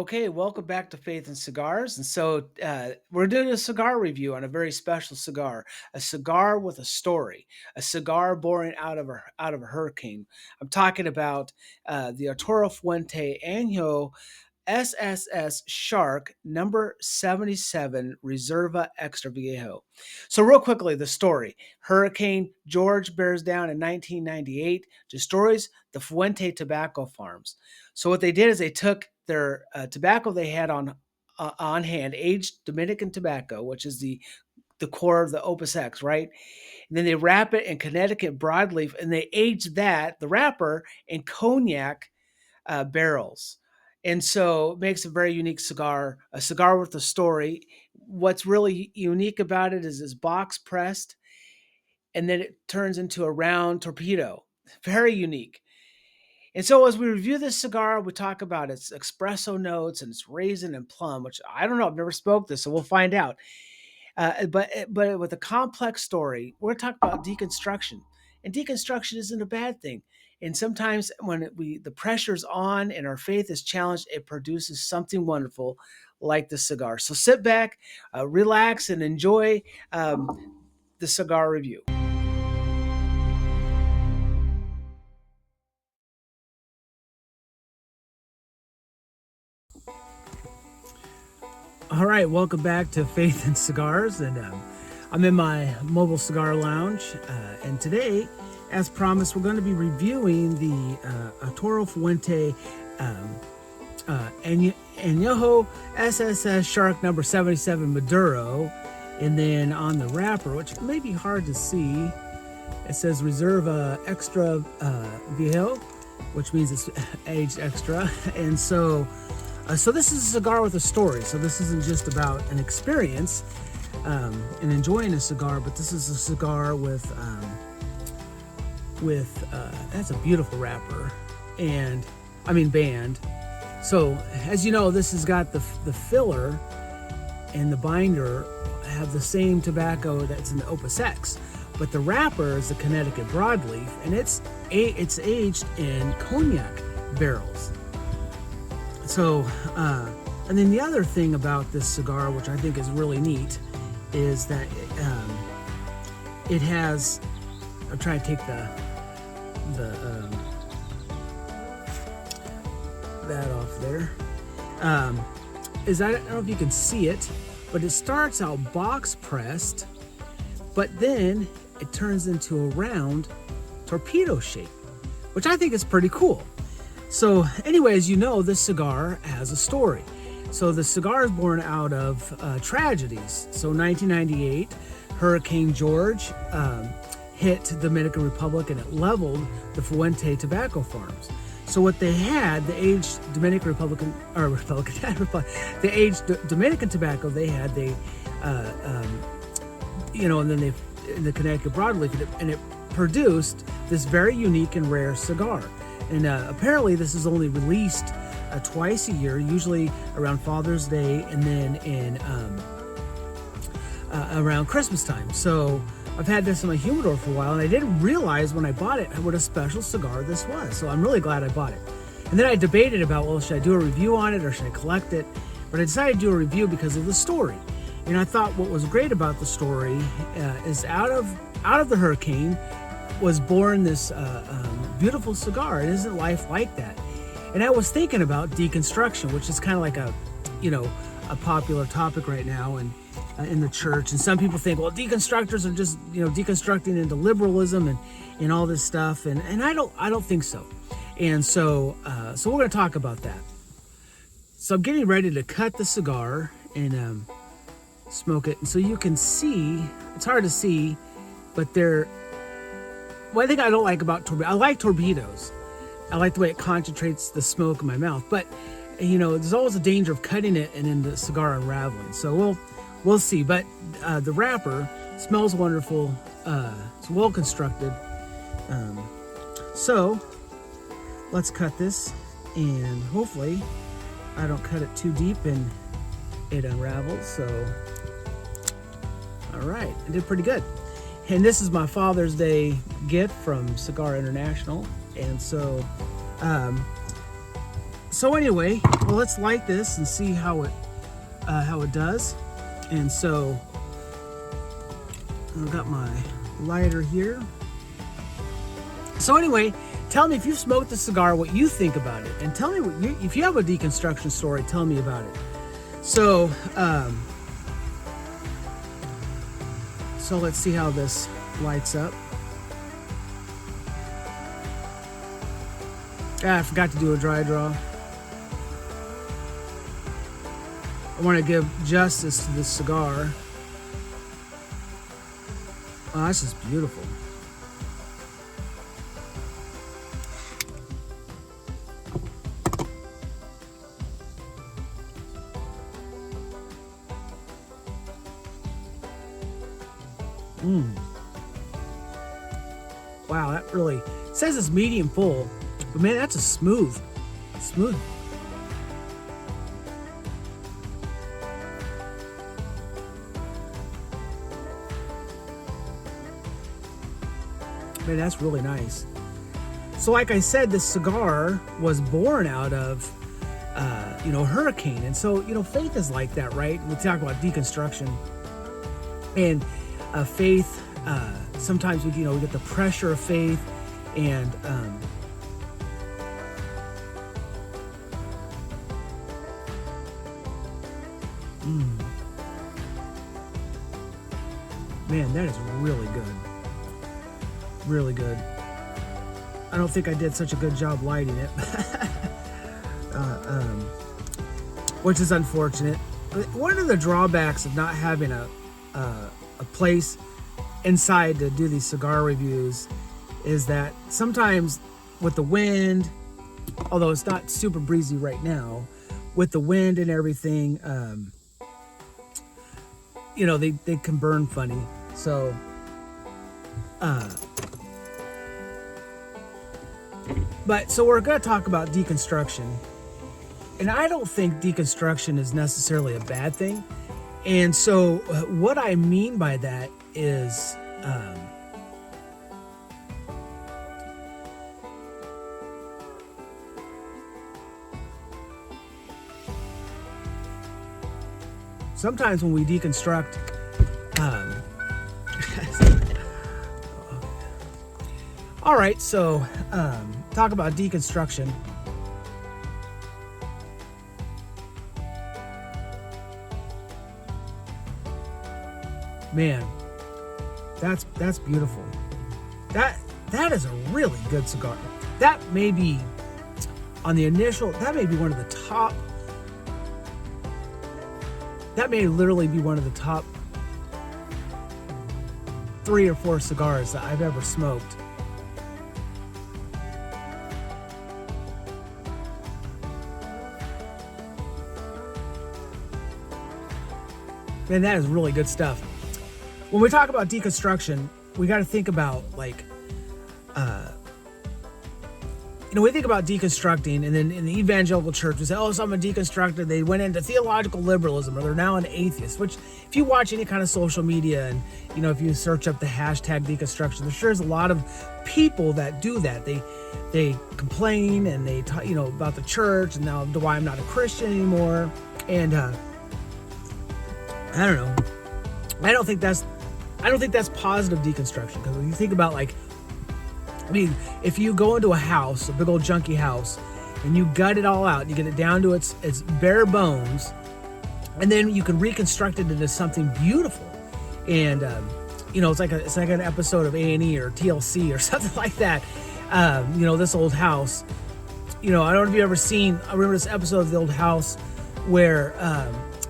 Okay, welcome back to Faith and Cigars. We're doing a cigar review on a very special cigar, a cigar with a story, a cigar born out of a hurricane. I'm talking about the Arturo Fuente Añejo SSS Shark number 77 Reserva Extra Viejo. So, real quickly, the story Hurricane George bears down in 1998, destroys the Fuente tobacco farms. So, what they did is they took their tobacco they had on hand, aged Dominican tobacco, which is the core of the Opus X, right? And then they wrap it in Connecticut broadleaf and they age the wrapper, in cognac barrels. And so it makes a very unique cigar, a cigar with a story. What's really unique about it is it's box pressed and then it turns into a round torpedo. Very unique. And so as we review this cigar, we talk about its espresso notes and its raisin and plum, which I don't know, I've never smoked this, so we'll find out. But with a complex story, we're talking about deconstruction, and deconstruction isn't a bad thing. And sometimes when the pressure's on and our faith is challenged, it produces something wonderful, like the cigar. So sit back, relax, and enjoy the cigar review. All right, welcome back to Faith and Cigars, and I'm in my Mobile Cigar Lounge, and today, as promised, we're going to be reviewing the Arturo Fuente Añejo SSS Shark number 77 Maduro, and then on the wrapper, which may be hard to see, it says Reserva Extra Viejo, which means it's aged extra, and so this is a cigar with a story. So this isn't just about an experience and enjoying a cigar, but this is a cigar with that's a beautiful wrapper, and band. So as you know, this has got the filler and the binder have the same tobacco that's in the Opus X, but the wrapper is a Connecticut broadleaf, and it's aged in cognac barrels. So, and then the other thing about this cigar, which I think is really neat, is that it has. I'm trying to take that off there. I don't know if you can see it, but it starts out box pressed, but then it turns into a round torpedo shape, which I think is pretty cool. So anyway, as you know, this cigar has a story. So the cigar is born out of tragedies. So 1998, Hurricane George hit the Dominican Republic and it leveled the Fuente tobacco farms. So what they had, the aged Dominican the aged Dominican tobacco they had, and then the Connecticut broadleaf, and it produced this very unique and rare cigar. And apparently this is only released twice a year, usually around Father's Day and then around Christmas time. So I've had this in my humidor for a while, and I didn't realize when I bought it what a special cigar this was. So I'm really glad I bought it. And then I debated about, well, should I do a review on it or should I collect it? But I decided to do a review because of the story. And I thought what was great about the story is out of the hurricane was born this beautiful cigar. And isn't life like that? And I was thinking about deconstruction, which is kind of like a popular topic right now and in the church. And some people think, well, deconstructors are just deconstructing into liberalism and all this stuff. And I don't think so. And so we're going to talk about that. So I'm getting ready to cut the cigar and smoke it. And so you can see, it's hard to see, but one thing I don't like about I like torpedoes. I like the way it concentrates the smoke in my mouth, but there's always a danger of cutting it and then the cigar unraveling. So we'll see. But the wrapper smells wonderful. It's well constructed. So let's cut this, and hopefully I don't cut it too deep and it unravels. So all right, I did pretty good. And this is my Father's Day gift from Cigar International. And so So anyway, well, let's light this and see how it does. And so I've got my lighter here. So anyway, tell me if you've smoked the cigar, what you think about it, and tell me if you have a deconstruction story, tell me about it. So, so let's see how this lights up. I forgot to do a dry draw. I want to give justice to this cigar. Oh, this is beautiful. Wow, that really, it says it's medium full, but man, that's a smooth. Man, that's really nice. So like I said, this cigar was born out of, hurricane. And so, faith is like that, right? We talk about deconstruction and faith. Sometimes we get the pressure of faith and, man, that is really good. Really good. I don't think I did such a good job lighting it, which is unfortunate. One of the drawbacks of not having a place inside to do these cigar reviews is that sometimes with the wind, although it's not super breezy right now, with the wind and everything, they can burn funny. So, so we're going to talk about deconstruction. And I don't think deconstruction is necessarily a bad thing. And so what I mean by that is, sometimes when we deconstruct, all right, so talk about deconstruction. Man, that's beautiful. That is a really good cigar. That may be on the initial. That may be one of the top. That may literally be one of the top 3 or 4 cigars that I've ever smoked. Man, that is really good stuff. When we talk about deconstruction, we got to think about we think about deconstructing, and then in the evangelical church, we say, oh, someone deconstructed, they went into theological liberalism, or they're now an atheist, which if you watch any kind of social media and, if you search up the hashtag deconstruction, there sure is a lot of people that do that. They complain and they talk, about the church and now why I'm not a Christian anymore. And I don't know. I don't think that's positive deconstruction, because when you think about if you go into a house, a big old junky house, and you gut it all out, and you get it down to its bare bones, and then you can reconstruct it into something beautiful, and it's like an episode of A&E or TLC or something like that. This old house. I don't know if you've ever seen. I remember this episode of The Old House where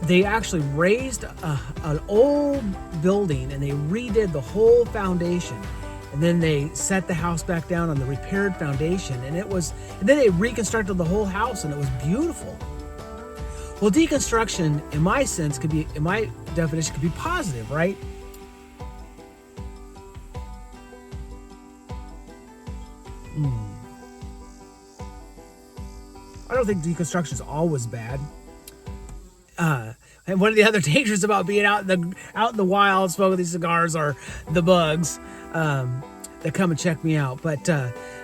they actually raised an old building and they redid the whole foundation. And then they set the house back down on the repaired foundation, and then they reconstructed the whole house, and it was beautiful. Well, deconstruction, in my definition, could be positive, right? I don't think deconstruction is always bad. And one of the other dangers about being out in the wild smoking these cigars are the bugs. that come and check me out. But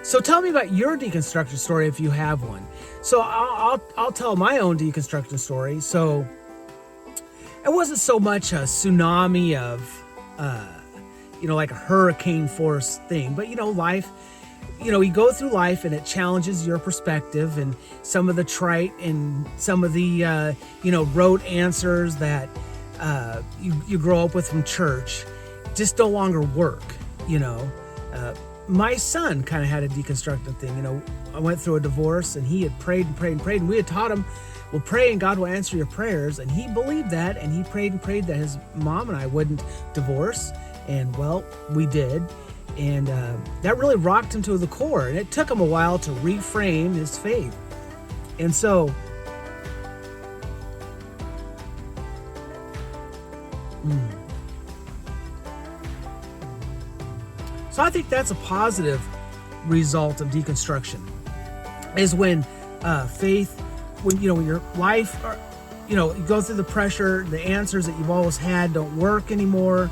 so tell me about your deconstruction story if you have one. So I'll tell my own deconstruction story. So it wasn't so much a tsunami of like a hurricane force thing, but life. You go through life and it challenges your perspective, and some of the trite and some of the rote answers that you grow up with from church just no longer work. My son kind of had a deconstructive thing. I went through a divorce, and he had prayed and prayed and prayed, and we had taught him, well, pray and God will answer your prayers, and he believed that, and he prayed and prayed that his mom and I wouldn't divorce, and well, we did. And that really rocked him to the core. And it took him a while to reframe his faith. And so, I think that's a positive result of deconstruction. Is when faith, when your life, you go through the pressure, the answers that you've always had don't work anymore.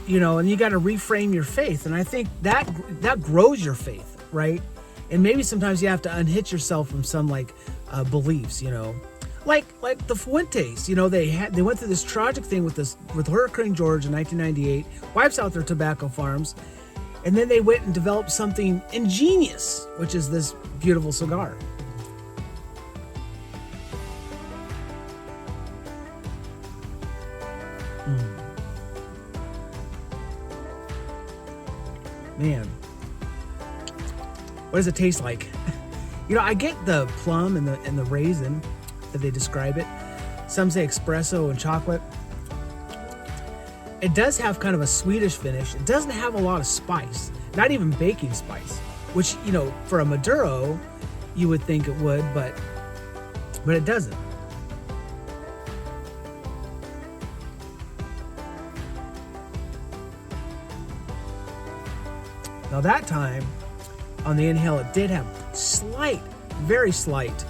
And you got to reframe your faith. And I think that grows your faith, right? And maybe sometimes you have to unhitch yourself from some beliefs, like the Fuentes, they went through this tragic thing with Hurricane George in 1998, wipes out their tobacco farms. And then they went and developed something ingenious, which is this beautiful cigar. Man, what does it taste like? I get the plum and the raisin that they describe it. Some say espresso and chocolate. It does have kind of a sweetish finish. It doesn't have a lot of spice, not even baking spice, which, for a Maduro, you would think it would, but it doesn't. Now that time, on the inhale, it did have very slight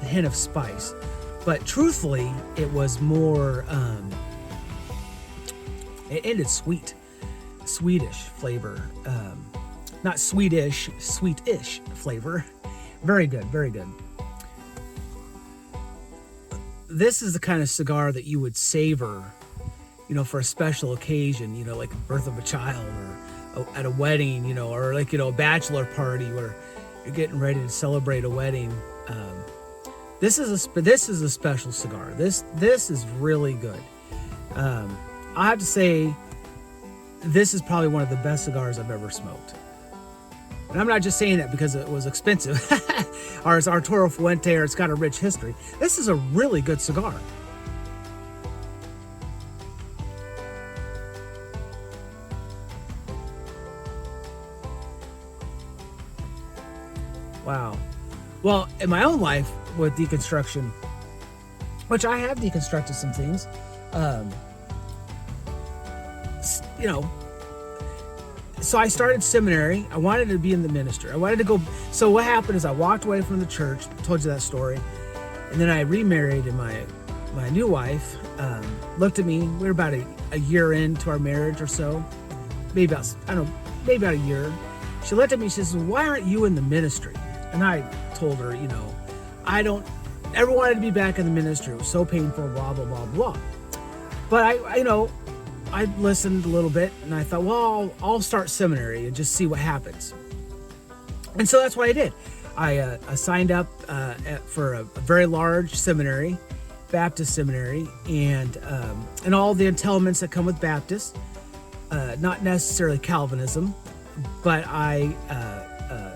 hint of spice. But truthfully, it was more, it ended sweetish flavor. Not sweetish, sweetish flavor. Very good, very good. This is the kind of cigar that you would savor, for a special occasion, like the birth of a child, or at a wedding, or a bachelor party where you're getting ready to celebrate a wedding. This is a special cigar. This is really good. I have to say, this is probably one of the best cigars I've ever smoked. And I'm not just saying that because it was expensive, or it's Arturo Fuente, or it's got a rich history. This is a really good cigar. Wow. Well, in my own life with deconstruction, which I have deconstructed some things, so I started seminary. I wanted to be in the ministry. I wanted to go. So what happened is I walked away from the church, told you that story, and then I remarried, and my new wife looked at me. We were about a year into our marriage or so, maybe about a year. She looked at me. She says, "Why aren't you in the ministry?" And I told her, I don't ever wanted to be back in the ministry. It was so painful, blah, blah, blah, blah. But I listened a little bit, and I thought, well, I'll start seminary and just see what happens. And so that's what I did. I signed up for a very large seminary, Baptist seminary, and all the entailments that come with Baptist, not necessarily Calvinism, but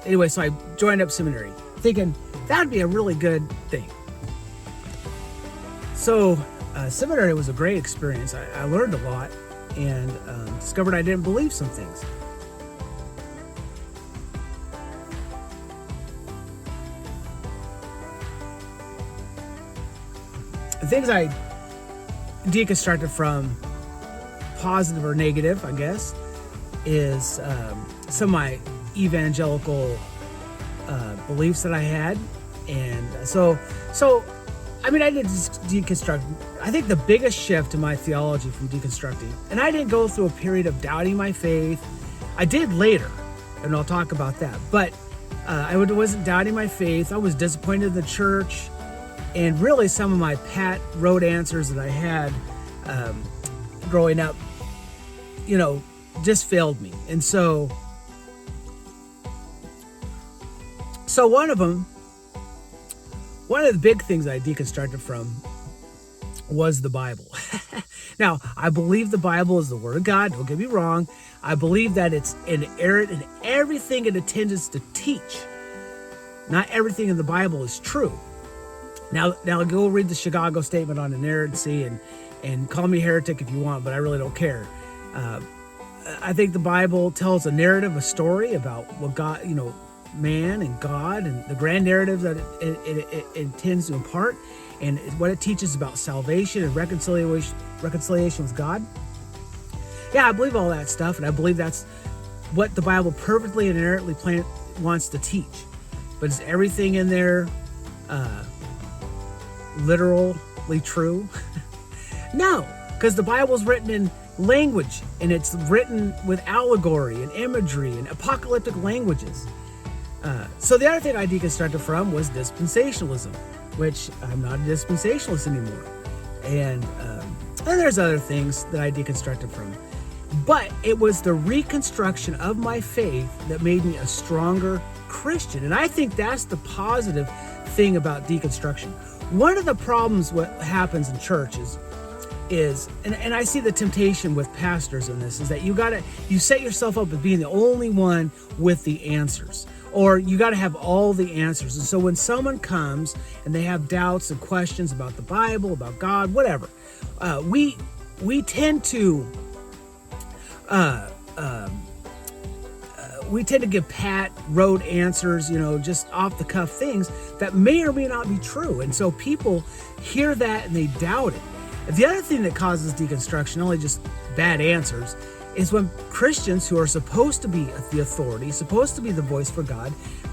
anyway, so I joined up seminary, thinking that'd be a really good thing. So seminary was a great experience. I learned a lot, and discovered I didn't believe some things. The things I deconstructed from, positive or negative, I guess, is some of my evangelical beliefs that I had. And so I mean, I did deconstruct. I think the biggest shift in my theology from deconstructing, and I didn't go through a period of doubting my faith. I did later, and I'll talk about that. But I wasn't doubting my faith. I was disappointed in the church, and really some of my pat road answers that I had growing up, just failed me. And so one of the big things I deconstructed from was the Bible. Now, I believe the Bible is the Word of God. Don't get me wrong. I believe that it's inerrant in everything it intends to teach. Not everything in the Bible is true. Now go read the Chicago Statement on Inerrancy and call me a heretic if you want, but I really don't care. I think the Bible tells a narrative, a story about what God, man and God, and the grand narrative that it intends to impart, and what it teaches about salvation and reconciliation with God. Yeah, I believe all that stuff, and I believe that's what the Bible perfectly and inerrantly wants to teach. But is everything in there literally true? No, because the Bible's written in language, and it's written with allegory and imagery and apocalyptic languages. So the other thing I deconstructed from was dispensationalism, which I'm not a dispensationalist anymore. And there's other things that I deconstructed from. But it was the reconstruction of my faith that made me a stronger Christian. And I think that's the positive thing about deconstruction. One of the problems what happens in churches is, and I see the temptation with pastors in this, is that you set yourself up as being the only one with the answers. Or you got to have all the answers. And so when someone comes and they have doubts and questions about the Bible, about God, whatever, we tend to give pat road answers, just off the cuff things that may or may not be true. And so people hear that and they doubt it. The other thing that causes deconstruction, not only just bad answers, is when Christians who are supposed to be the authority, supposed to be the voice for God,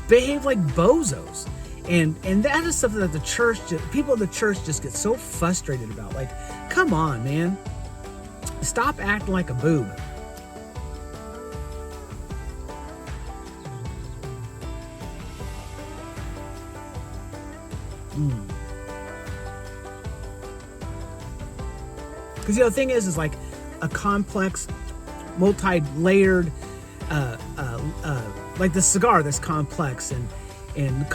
behave like bozos. And that is something that people in the church just get so frustrated about. Like, come on, man. Stop acting like a boob. Because the thing is like a complex, multi-layered, like the cigar that's complex and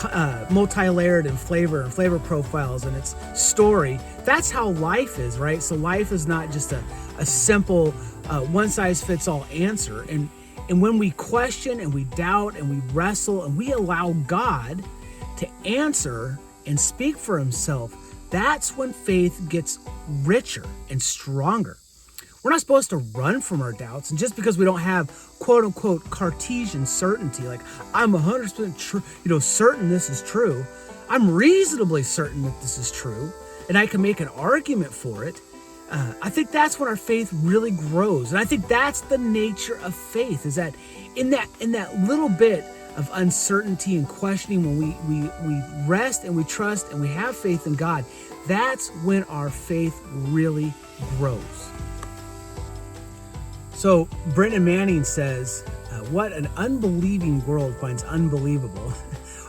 multi-layered in flavor profiles and its story. That's how life is, right? So life is not just a simple one-size-fits-all answer. And when we question and we doubt and we wrestle and we allow God to answer and speak for himself, that's when faith gets richer and stronger. We're not supposed to run from our doubts, and just because we don't have quote unquote Cartesian certainty, like I'm 100% certain this is true, I'm reasonably certain that this is true, and I can make an argument for it. I think that's when our faith really grows, and I think that's the nature of faith. Is that in that little bit of uncertainty and questioning, when we rest and we trust and we have faith in God, that's when our faith really grows. So Brendan Manning says, what an unbelieving world finds unbelievable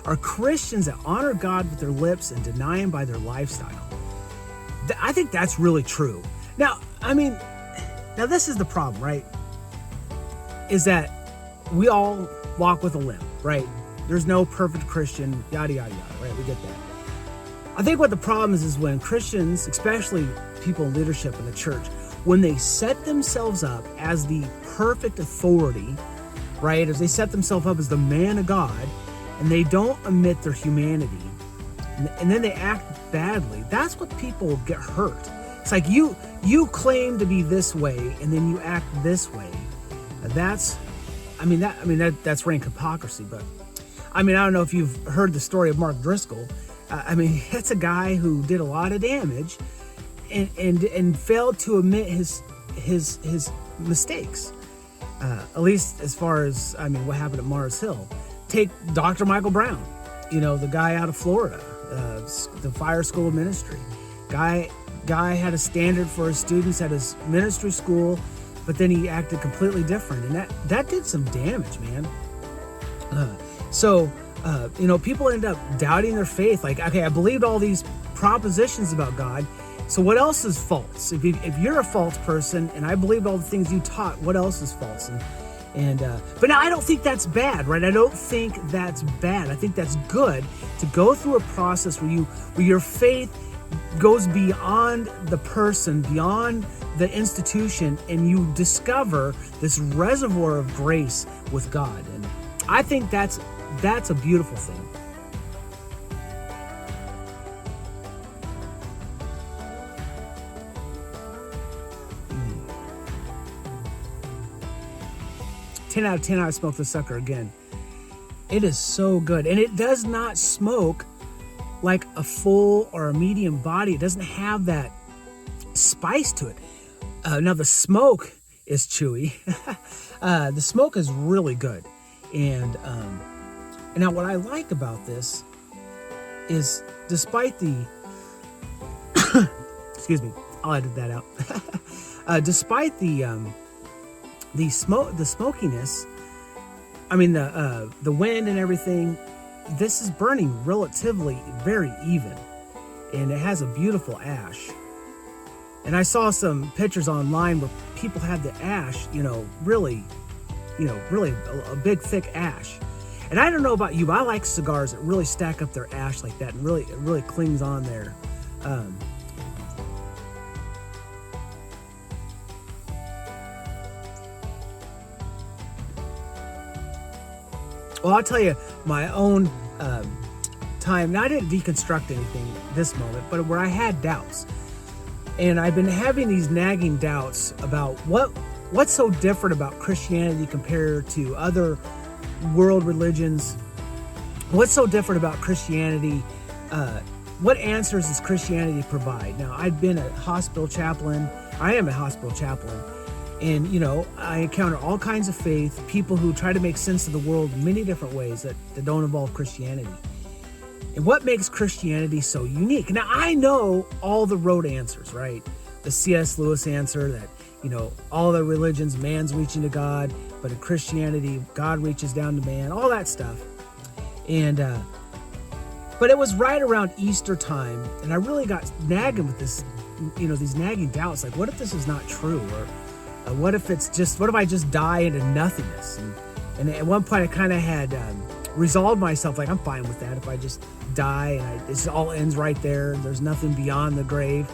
are Christians that honor God with their lips and deny him by their lifestyle. I think that's really true. Now this is the problem, right? Is that we all walk with a limp, right? There's no perfect Christian, yada, yada, yada, right? We get that. I think what the problem is when Christians, especially people in leadership in the church, when they set themselves up as the perfect authority, right? As they set themselves up as the man of God, and they don't admit their humanity, and then they act badly, that's what people get hurt. It's like you claim to be this way, and then you act this way. That's rank hypocrisy. But I don't know if you've heard the story of Mark Driscoll. That's a guy who did a lot of damage and failed to admit his mistakes. At least as far as what happened at Mars Hill. Take Dr. Michael Brown, the guy out of Florida. the fire school of ministry. Guy had a standard for his students at his ministry school, but then he acted completely different, and that did some damage, man. People end up doubting their faith. Like, okay, I believed all these propositions about God, so what else is false? If you're a false person, and I believed all the things you taught, what else is false? But now I don't think that's bad, right? I don't think that's bad. I think that's good to go through a process where your faith goes beyond the person, beyond the institution, and you discover this reservoir of grace with God. And I think that's a beautiful thing. Mm. 10 out of 10, I smoke the sucker again. It is so good. And it does not smoke like a full or a medium body. It doesn't have that spice to it. Now the smoke is chewy. The smoke is really good. And now what I like about this is, despite the excuse me, I'll edit that out. Despite the smokiness, I mean the wind and everything, this is burning relatively very even, and it has a beautiful ash. And I saw some pictures online where people had the ash, really a big thick ash. And I don't know about you, but I like cigars that really stack up their ash like that, and it really clings on there. Well, I'll tell you my own time. Now, I didn't deconstruct anything this moment, but where I had doubts. And I've been having these nagging doubts about what's so different about Christianity compared to other world religions. What's so different about Christianity? What answers does Christianity provide? Now, I've been a hospital chaplain. I am a hospital chaplain. And, I encounter all kinds of faith, people who try to make sense of the world in many different ways that don't involve Christianity. And what makes Christianity so unique? Now, I know all the road answers, right? The C.S. Lewis answer that, all the religions, man's reaching to God, but in Christianity, God reaches down to man, all that stuff. And, but it was right around Easter time, and I really got nagging with this, these nagging doubts, like, what if this is not true? Or what if I just die into nothingness? And at one point I kind of had resolved myself, like, I'm fine with that. If I just die and it all ends right there, there's nothing beyond the grave.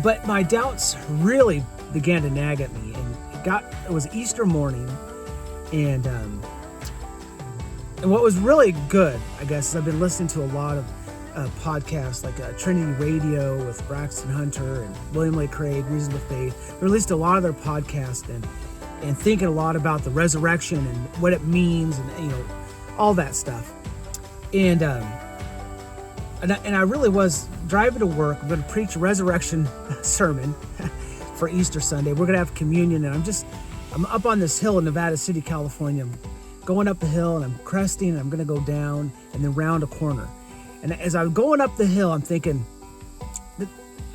But my doubts really began to nag at me, and it was Easter morning, and what was really good, I guess, is I've been listening to a lot of podcasts like Trinity Radio with Braxton Hunter and William Lane Craig, Reason with Faith. I released a lot of their podcasts and thinking a lot about the resurrection and what it means, and all that stuff. And I really was driving to work. I'm going to preach a resurrection sermon for Easter Sunday. We're going to have communion, and I'm up on this hill in Nevada City, California. I'm going up the hill, and I'm cresting, and I'm going to go down and then round a corner. And as I'm going up the hill, I'm thinking,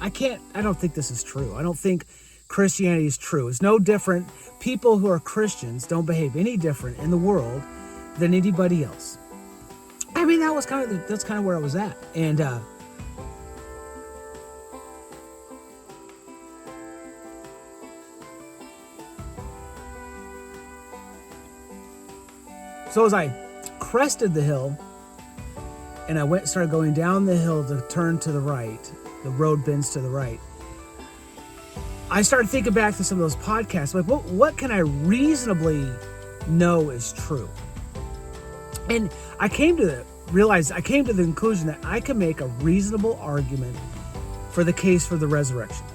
I don't think this is true. I don't think Christianity is true. It's no different. People who are Christians don't behave any different in the world than anybody else. I mean, that's kind of where I was at. And so as I crested the hill, and I started going down the hill to turn to the right, the road bends to the right, I started thinking back to some of those podcasts, like, what can I reasonably know is true? And I came to the conclusion that I can make a reasonable argument for the case for the resurrection,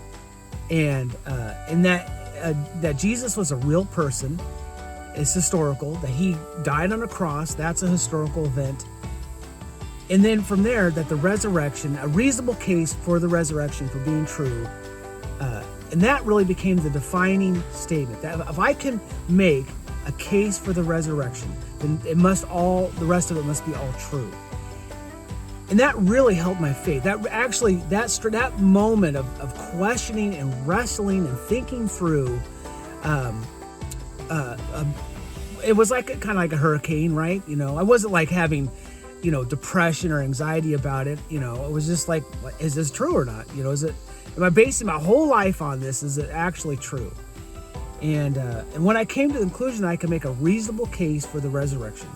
and that Jesus was a real person. It's historical, that he died on a cross. That's a historical event. And then from there, that the resurrection, a reasonable case for the resurrection for being true, and that really became the defining statement. That if I can make a case for the resurrection, then the rest of it must be all true. And that really helped my faith. That moment of questioning and wrestling and thinking through, it was like kind of like a hurricane, right? I wasn't like having, depression or anxiety about it. It was just like, is this true or not? Am I basing my whole life on this? Is it actually true? And when I came to the conclusion that I can make a reasonable case for the resurrection,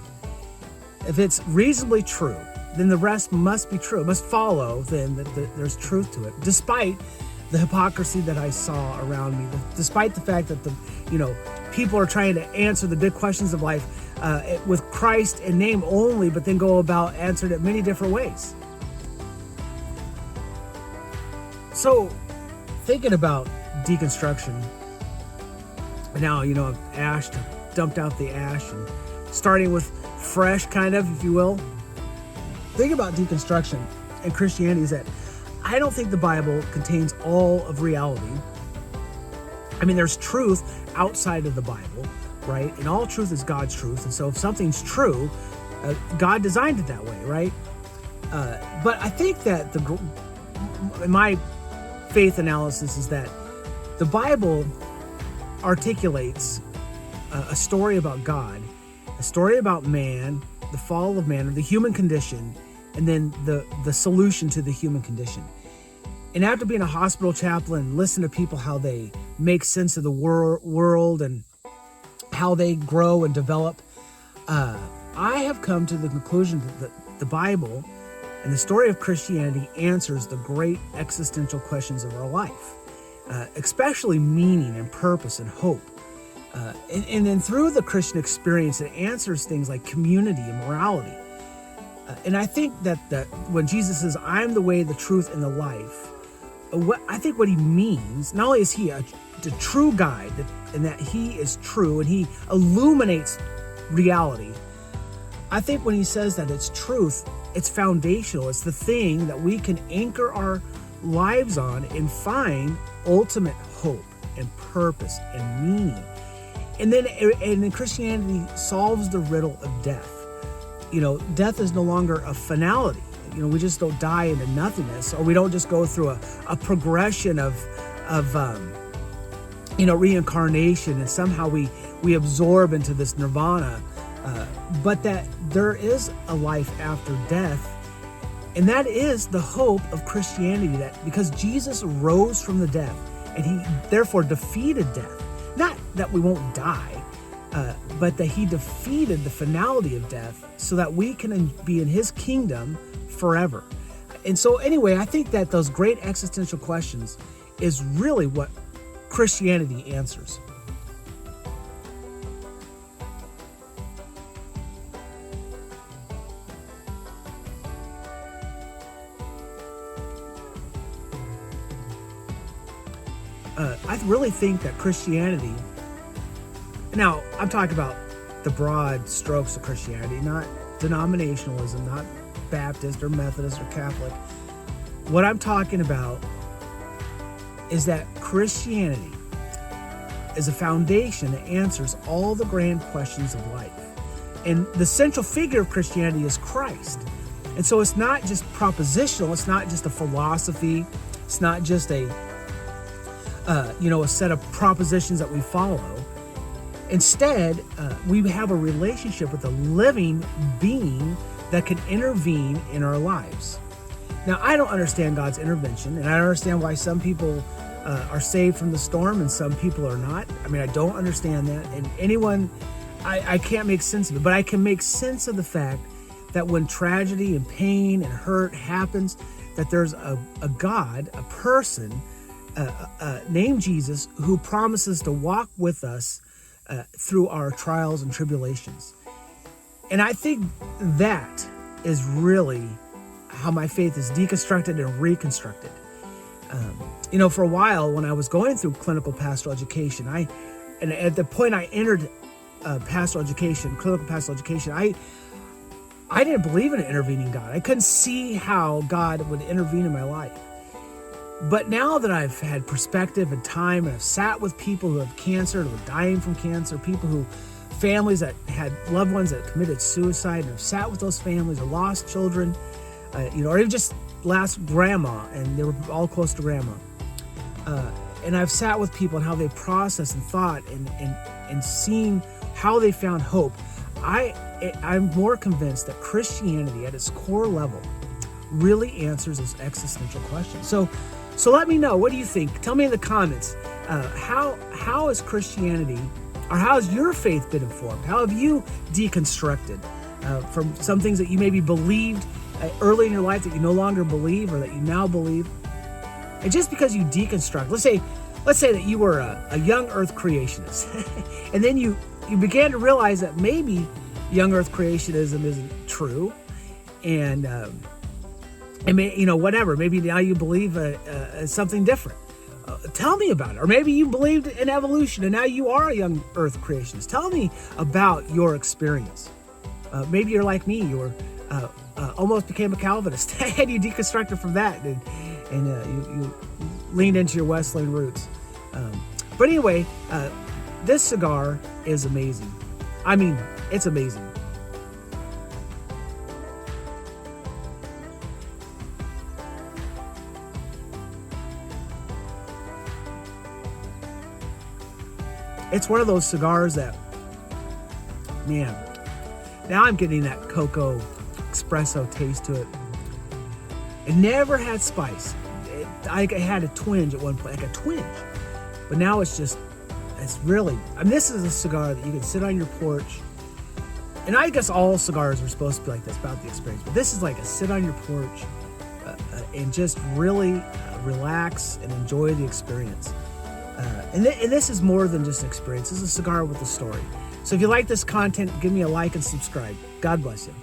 if it's reasonably true, then the rest must be true. It must follow then that there's truth to it, despite the hypocrisy that I saw around me, despite the fact that people are trying to answer the big questions of life with Christ in name only, but then go about answering it many different ways. So, thinking about deconstruction, now, I've dumped out the ash, and starting with fresh, kind of, if you will. Thing about deconstruction and Christianity is that I don't think the Bible contains all of reality. I mean, there's truth outside of the Bible, right? And all truth is God's truth. And so if something's true, God designed it that way, right? But I think that my faith analysis is that the Bible articulates a story about God, a story about man, the fall of man, or the human condition, and then the solution to the human condition. And after being a hospital chaplain, listen to people, how they make sense of the world and how they grow and develop, I have come to the conclusion that the Bible and the story of Christianity answers the great existential questions of our life, especially meaning and purpose and hope. And then through the Christian experience, it answers things like community and morality. And I think that when Jesus says, "I'm the way, the truth, and the life," what he means, not only is he the true guide, and that he is true and he illuminates reality. I think when he says that it's truth, it's foundational. It's the thing that we can anchor our lives on and find ultimate hope and purpose and meaning. And then Christianity solves the riddle of death. Death is no longer a finality. We just don't die into nothingness, or we don't just go through a progression of reincarnation, and somehow we absorb into this nirvana. But that there is a life after death, and that is the hope of Christianity. That because Jesus rose from the dead, and he therefore defeated death. Not that we won't die, but that he defeated the finality of death so that we can be in his kingdom forever. And so anyway, I think that those great existential questions is really what Christianity answers. I really think that Christianity, now I'm talking about the broad strokes of Christianity, not denominationalism, not Baptist or Methodist or Catholic. What I'm talking about is that Christianity is a foundation that answers all the grand questions of life. And the central figure of Christianity is Christ. And so it's not just propositional, it's not just a philosophy, it's not just a set of propositions that we follow. Instead, we have a relationship with a living being that can intervene in our lives. Now, I don't understand God's intervention, and I don't understand why some people are saved from the storm and some people are not. I mean, I don't understand that. And I can't make sense of it, but I can make sense of the fact that when tragedy and pain and hurt happens, that there's a God, a person, named Jesus, who promises to walk with us through our trials and tribulations. And I think that is really how my faith is deconstructed and reconstructed. For a while when I was going through clinical pastoral education, and at the point I entered clinical pastoral education, I didn't believe in an intervening God. I couldn't see how God would intervene in my life. But now that I've had perspective and time, and I've sat with people who have cancer, who are dying from cancer, people who families that had loved ones that committed suicide and have sat with those families or lost children, or even just lost grandma, and they were all close to grandma. And I've sat with people and how they processed and thought and seen how they found hope. I'm more convinced that Christianity at its core level really answers this existential question. So let me know, what do you think? Tell me in the comments, how is Christianity, or how has your faith been informed? How have you deconstructed from some things that you maybe believed early in your life that you no longer believe, or that you now believe? And just because you deconstruct, let's say that you were a young earth creationist, and then you began to realize that maybe young earth creationism isn't true, and whatever, maybe now you believe something different. Tell me about it. Or maybe you believed in evolution and now you are a young earth creationist. Tell me about your experience. Maybe you're like me, you were almost became a Calvinist and you deconstructed from that, and you leaned into your Wesleyan roots. But anyway, this cigar is amazing. I mean, it's amazing. It's one of those cigars that, man, now I'm getting that cocoa espresso taste to it. It never had spice. I had a twinge at one point, like a twinge. But now it's really, this is a cigar that you can sit on your porch. And I guess all cigars are supposed to be like this, about the experience. But this is like a sit on your porch and just really relax and enjoy the experience. And this is more than just an experience. This is a cigar with a story. So if you like this content, give me a like and subscribe. God bless you.